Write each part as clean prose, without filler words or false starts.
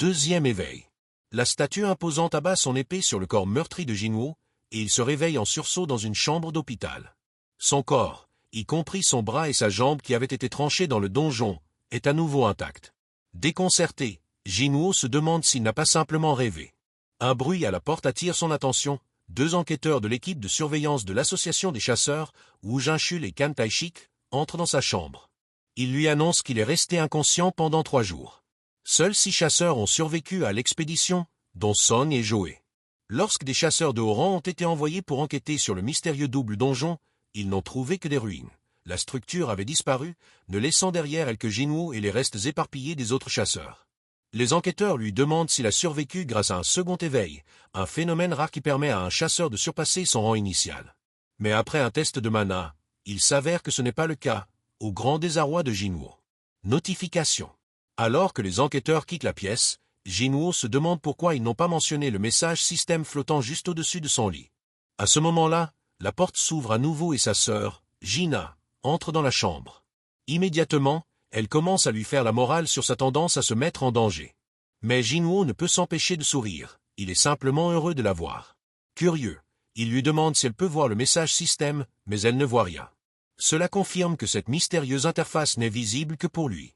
Deuxième éveil. La statue imposante abat son épée sur le corps meurtri de Jinwoo, et il se réveille en sursaut dans une chambre d'hôpital. Son corps, y compris son bras et sa jambe qui avaient été tranchés dans le donjon, est à nouveau intact. Déconcerté, Jinwoo se demande s'il n'a pas simplement rêvé. Un bruit à la porte attire son attention. Deux enquêteurs de l'équipe de surveillance de l'association des chasseurs, Wu Jinchul et Kan Taishik, entrent dans sa chambre. Ils lui annoncent qu'il est resté inconscient pendant 3 jours. Seuls 6 chasseurs ont survécu à l'expédition, dont Song et Joe. Lorsque des chasseurs de haut rang ont été envoyés pour enquêter sur le mystérieux double donjon, ils n'ont trouvé que des ruines. La structure avait disparu, ne laissant derrière elle que Jinwoo et les restes éparpillés des autres chasseurs. Les enquêteurs lui demandent s'il a survécu grâce à un second éveil, un phénomène rare qui permet à un chasseur de surpasser son rang initial. Mais après un test de mana, il s'avère que ce n'est pas le cas, au grand désarroi de Jinwoo. Notification. Alors que les enquêteurs quittent la pièce, Jinwoo se demande pourquoi ils n'ont pas mentionné le message système flottant juste au-dessus de son lit. À ce moment-là, la porte s'ouvre à nouveau et sa sœur, Jina, entre dans la chambre. Immédiatement, elle commence à lui faire la morale sur sa tendance à se mettre en danger. Mais Jinwoo ne peut s'empêcher de sourire, il est simplement heureux de la voir. Curieux, il lui demande si elle peut voir le message système, mais elle ne voit rien. Cela confirme que cette mystérieuse interface n'est visible que pour lui.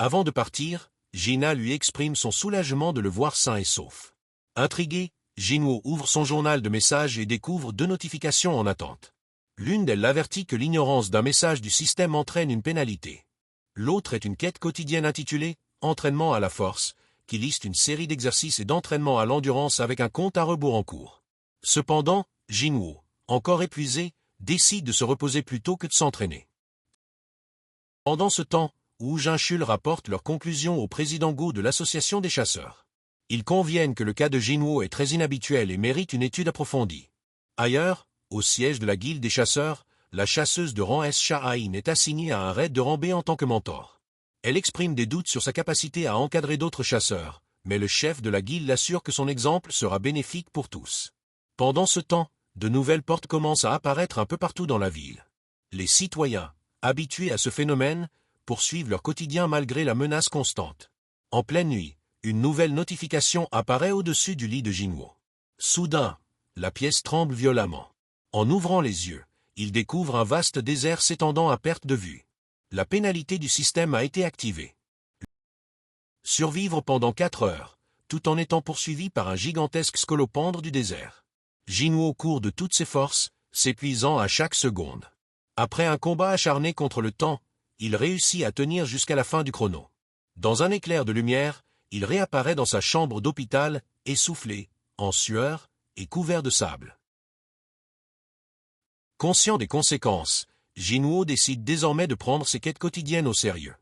Avant de partir, Jina lui exprime son soulagement de le voir sain et sauf. Intrigué, Jinwoo ouvre son journal de messages et découvre 2 notifications en attente. L'une d'elles l'avertit que l'ignorance d'un message du système entraîne une pénalité. L'autre est une quête quotidienne intitulée « Entraînement à la force », qui liste une série d'exercices et d'entraînement à l'endurance avec un compte à rebours en cours. Cependant, Jinwoo, encore épuisé, décide de se reposer plutôt que de s'entraîner. Pendant ce temps, Wu Jinchul rapporte leurs conclusions au président Go de l'association des chasseurs. Ils conviennent que le cas de Jinwoo est très inhabituel et mérite une étude approfondie. Ailleurs, au siège de la guilde des chasseurs, la chasseuse de rang S Sha'ain est assignée à un raid de rang B en tant que mentor. Elle exprime des doutes sur sa capacité à encadrer d'autres chasseurs, mais le chef de la guilde l'assure que son exemple sera bénéfique pour tous. Pendant ce temps, de nouvelles portes commencent à apparaître un peu partout dans la ville. Les citoyens, habitués à ce phénomène, poursuivent leur quotidien malgré la menace constante. En pleine nuit, une nouvelle notification apparaît au-dessus du lit de Jinwoo. Soudain, la pièce tremble violemment. En ouvrant les yeux, il découvre un vaste désert s'étendant à perte de vue. La pénalité du système a été activée. Survivre pendant 4 heures, tout en étant poursuivi par un gigantesque scolopendre du désert. Jinwoo court de toutes ses forces, s'épuisant à chaque seconde. Après un combat acharné contre le temps, il réussit à tenir jusqu'à la fin du chrono. Dans un éclair de lumière, il réapparaît dans sa chambre d'hôpital, essoufflé, en sueur et couvert de sable. Conscient des conséquences, Jinwoo décide désormais de prendre ses quêtes quotidiennes au sérieux.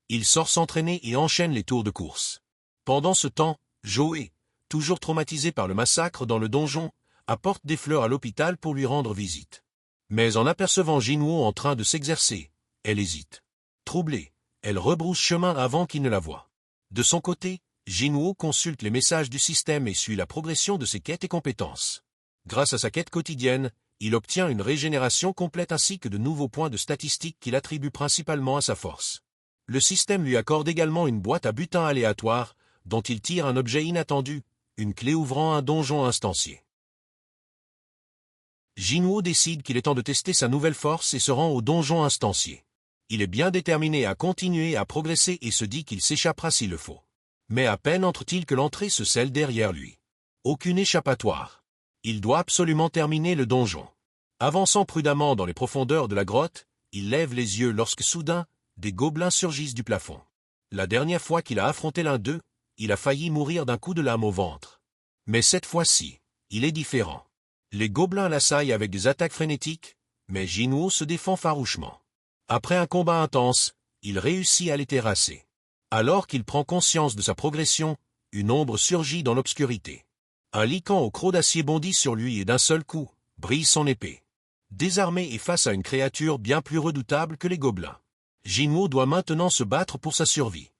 Il sort s'entraîner et enchaîne les tours de course. Pendant ce temps, Joe, toujours traumatisé par le massacre dans le donjon, apporte des fleurs à l'hôpital pour lui rendre visite. Mais en apercevant Jinwoo en train de s'exercer, elle hésite. Troublée, elle rebrousse chemin avant qu'il ne la voie. De son côté, Jinwoo consulte les messages du système et suit la progression de ses quêtes et compétences. Grâce à sa quête quotidienne, il obtient une régénération complète ainsi que de nouveaux points de statistiques qu'il attribue principalement à sa force. Le système lui accorde également une boîte à butin aléatoire, dont il tire un objet inattendu, une clé ouvrant un donjon instancié. Jinwoo décide qu'il est temps de tester sa nouvelle force et se rend au donjon instancié. Il est bien déterminé à continuer à progresser et se dit qu'il s'échappera s'il le faut. Mais à peine entre-t-il que l'entrée se scelle derrière lui. Aucune échappatoire. Il doit absolument terminer le donjon. Avançant prudemment dans les profondeurs de la grotte, il lève les yeux lorsque soudain, des gobelins surgissent du plafond. La dernière fois qu'il a affronté l'un d'eux, il a failli mourir d'un coup de lame au ventre. Mais cette fois-ci, il est différent. Les gobelins l'assaillent avec des attaques frénétiques, mais Jinwoo se défend farouchement. Après un combat intense, il réussit à les terrasser. Alors qu'il prend conscience de sa progression, une ombre surgit dans l'obscurité. Un lycan au croc d'acier bondit sur lui et d'un seul coup, brise son épée. Désarmé et face à une créature bien plus redoutable que les gobelins, Jinwoo doit maintenant se battre pour sa survie.